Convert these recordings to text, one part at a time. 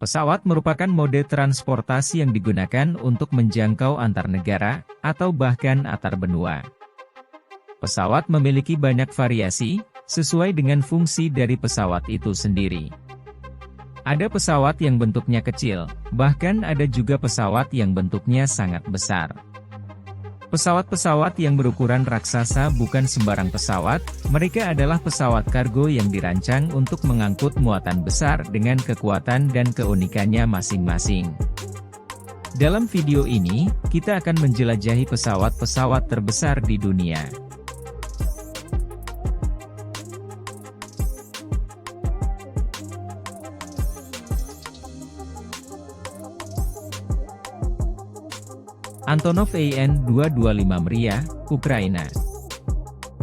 Pesawat merupakan mode transportasi yang digunakan untuk menjangkau antar negara, atau bahkan antar benua. Pesawat memiliki banyak variasi, sesuai dengan fungsi dari pesawat itu sendiri. Ada pesawat yang bentuknya kecil, bahkan ada juga pesawat yang bentuknya sangat besar. Pesawat-pesawat yang berukuran raksasa bukan sembarang pesawat, mereka adalah pesawat kargo yang dirancang untuk mengangkut muatan besar dengan kekuatan dan keunikannya masing-masing. Dalam video ini, kita akan menjelajahi pesawat-pesawat terbesar di dunia. Antonov An-225 Mriya, Ukraina.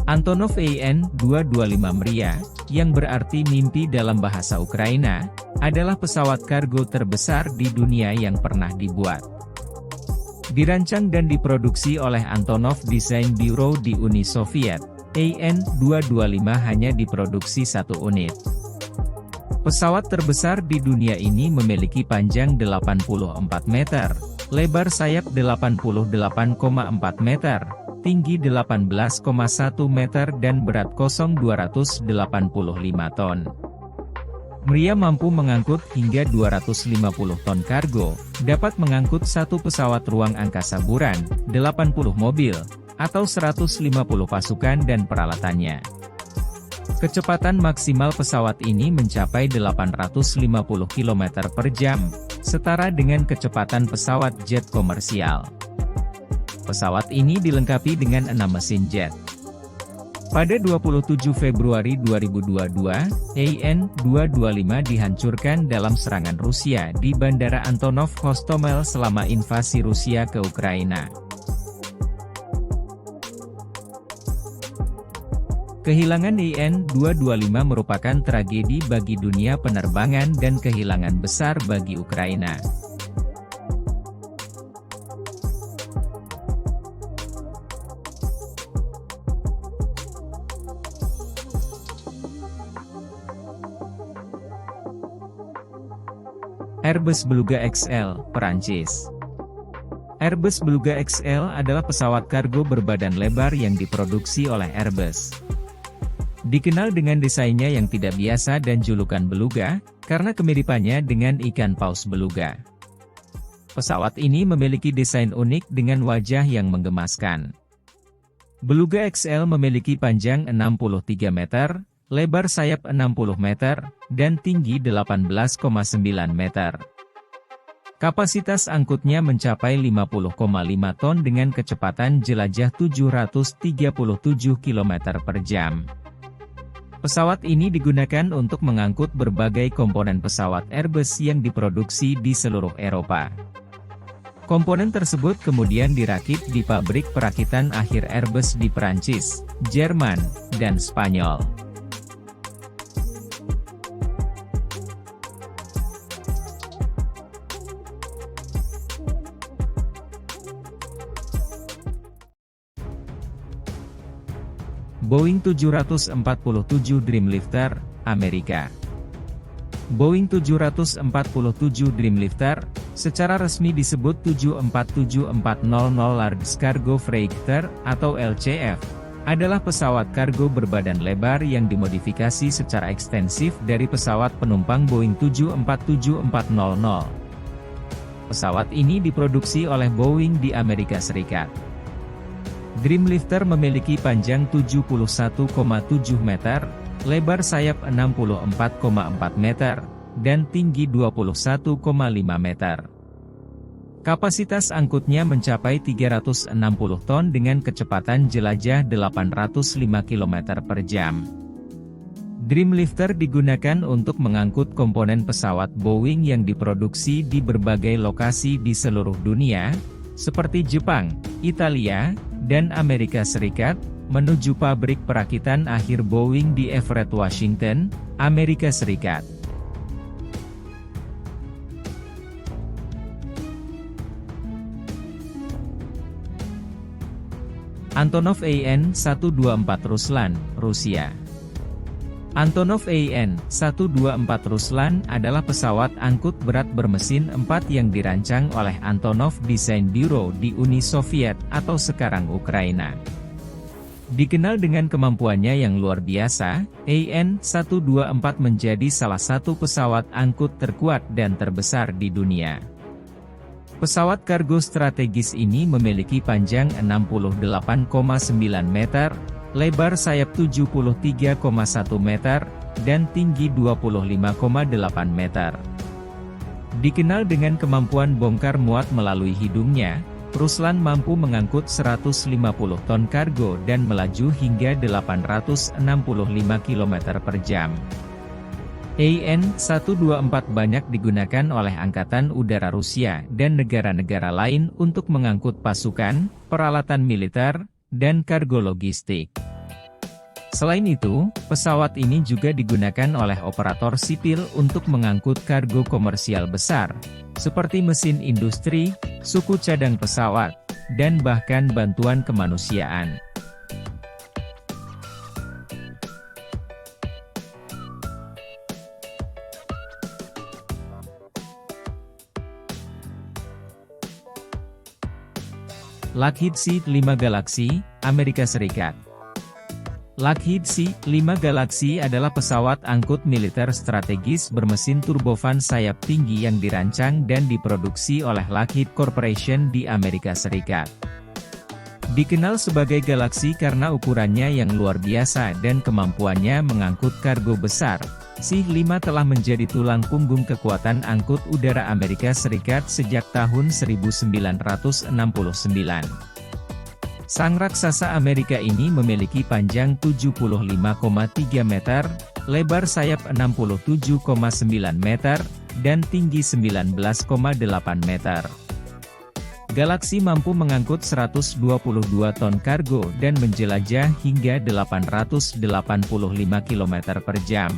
Antonov An-225 Mriya, yang berarti mimpi dalam bahasa Ukraina, adalah pesawat kargo terbesar di dunia yang pernah dibuat. Dirancang dan diproduksi oleh Antonov Design Bureau di Uni Soviet, An-225 hanya diproduksi 1 unit. Pesawat terbesar di dunia ini memiliki panjang 84 meter, lebar sayap 88,4 meter, tinggi 18,1 meter dan berat 285 ton. Mriya mampu mengangkut hingga 250 ton kargo, dapat mengangkut 1 pesawat ruang angkasa buran, 80 mobil, atau 150 pasukan dan peralatannya. Kecepatan maksimal pesawat ini mencapai 850 km per jam, setara dengan kecepatan pesawat jet komersial. Pesawat ini dilengkapi dengan 6 mesin jet. Pada 27 Februari 2022, An-225 dihancurkan dalam serangan Rusia di Bandara Antonov Hostomel selama invasi Rusia ke Ukraina. Kehilangan An-225 merupakan tragedi bagi dunia penerbangan dan kehilangan besar bagi Ukraina. Airbus Beluga XL, Perancis. Airbus Beluga XL adalah pesawat kargo berbadan lebar yang diproduksi oleh Airbus. Dikenal dengan desainnya yang tidak biasa dan julukan beluga, karena kemiripannya dengan ikan paus beluga. Pesawat ini memiliki desain unik dengan wajah yang menggemaskan. Beluga XL memiliki panjang 63 meter, lebar sayap 60 meter, dan tinggi 18,9 meter. Kapasitas angkutnya mencapai 50,5 ton dengan kecepatan jelajah 737 km per jam. Pesawat ini digunakan untuk mengangkut berbagai komponen pesawat Airbus yang diproduksi di seluruh Eropa. Komponen tersebut kemudian dirakit di pabrik perakitan akhir Airbus di Perancis, Jerman, dan Spanyol. Boeing 747 Dreamlifter, Amerika. Boeing 747 Dreamlifter, secara resmi disebut 747-400 Large Cargo Freighter, atau LCF, adalah pesawat kargo berbadan lebar yang dimodifikasi secara ekstensif dari pesawat penumpang Boeing 747-400. Pesawat ini diproduksi oleh Boeing di Amerika Serikat. Dreamlifter memiliki panjang 71,7 meter, lebar sayap 64,4 meter, dan tinggi 21,5 meter. Kapasitas angkutnya mencapai 360 ton dengan kecepatan jelajah 805 km per jam. Dreamlifter digunakan untuk mengangkut komponen pesawat Boeing yang diproduksi di berbagai lokasi di seluruh dunia, seperti Jepang, Italia, dan Amerika Serikat, menuju pabrik perakitan akhir Boeing di Everett, Washington, Amerika Serikat. Antonov An-124 Ruslan, Rusia. Antonov An-124 Ruslan adalah pesawat angkut berat bermesin 4 yang dirancang oleh Antonov Design Bureau di Uni Soviet atau sekarang Ukraina. Dikenal dengan kemampuannya yang luar biasa, An-124 menjadi salah satu pesawat angkut terkuat dan terbesar di dunia. Pesawat kargo strategis ini memiliki panjang 68,9 meter, lebar sayap 73,1 meter, dan tinggi 25,8 meter. Dikenal dengan kemampuan bongkar muat melalui hidungnya, Ruslan mampu mengangkut 150 ton kargo dan melaju hingga 865 km per jam. An-124 banyak digunakan oleh Angkatan Udara Rusia dan negara-negara lain untuk mengangkut pasukan, peralatan militer, dan kargo logistik. Selain itu, pesawat ini juga digunakan oleh operator sipil untuk mengangkut kargo komersial besar, seperti mesin industri, suku cadang pesawat, dan bahkan bantuan kemanusiaan. Lockheed C-5 Galaxy, Amerika Serikat. Lockheed C-5 Galaxy adalah pesawat angkut militer strategis bermesin turbofan sayap tinggi yang dirancang dan diproduksi oleh Lockheed Corporation di Amerika Serikat. Dikenal sebagai Galaxy karena ukurannya yang luar biasa dan kemampuannya mengangkut kargo besar, C-5 telah menjadi tulang punggung kekuatan angkut udara Amerika Serikat sejak tahun 1969. Sang raksasa Amerika ini memiliki panjang 75,3 meter, lebar sayap 67,9 meter, dan tinggi 19,8 meter. Galaxy mampu mengangkut 122 ton kargo dan menjelajah hingga 885 km per jam.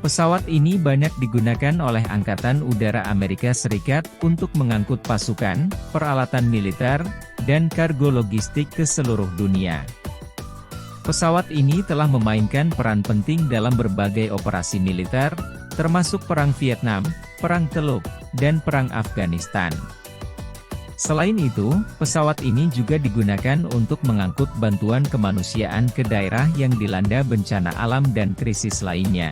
Pesawat ini banyak digunakan oleh Angkatan Udara Amerika Serikat untuk mengangkut pasukan, peralatan militer, dan kargo logistik ke seluruh dunia. Pesawat ini telah memainkan peran penting dalam berbagai operasi militer, termasuk Perang Vietnam, Perang Teluk, dan Perang Afghanistan. Selain itu, pesawat ini juga digunakan untuk mengangkut bantuan kemanusiaan ke daerah yang dilanda bencana alam dan krisis lainnya.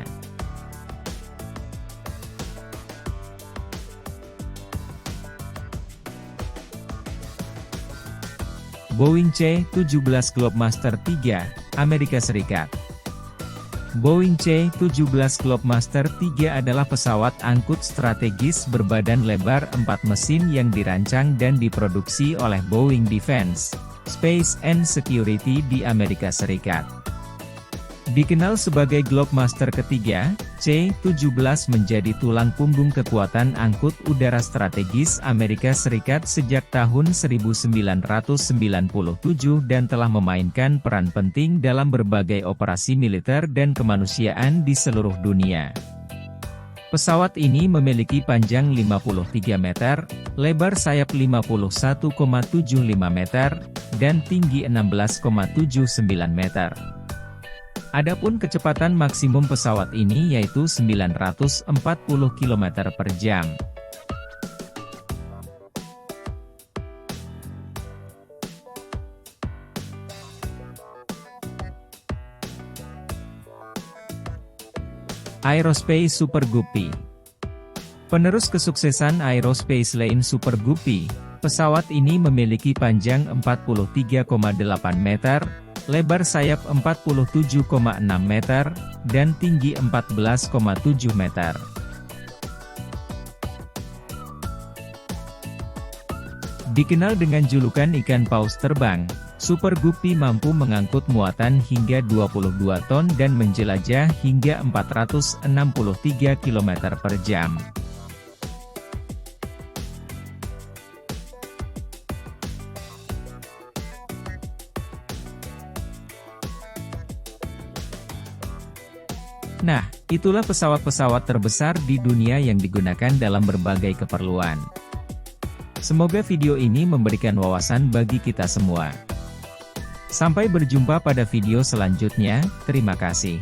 Boeing C-17 Globemaster III, Amerika Serikat. Boeing C-17 Globemaster III adalah pesawat angkut strategis berbadan lebar 4 mesin yang dirancang dan diproduksi oleh Boeing Defense, Space and Security di Amerika Serikat. Dikenal sebagai Globemaster ketiga, C-17 menjadi tulang punggung kekuatan angkut udara strategis Amerika Serikat sejak tahun 1997 dan telah memainkan peran penting dalam berbagai operasi militer dan kemanusiaan di seluruh dunia. Pesawat ini memiliki panjang 53 meter, lebar sayap 51,75 meter, dan tinggi 16,79 meter. Adapun kecepatan maksimum pesawat ini yaitu 940 km per jam. Aerospace Super Guppy. Penerus kesuksesan Aerospace Line Super Guppy, pesawat ini memiliki panjang 43,8 meter, lebar sayap 47,6 meter, dan tinggi 14,7 meter. Dikenal dengan julukan ikan paus terbang, Super Guppy mampu mengangkut muatan hingga 22 ton dan menjelajah hingga 463 km per jam. Nah, itulah pesawat-pesawat terbesar di dunia yang digunakan dalam berbagai keperluan. Semoga video ini memberikan wawasan bagi kita semua. Sampai berjumpa pada video selanjutnya, terima kasih.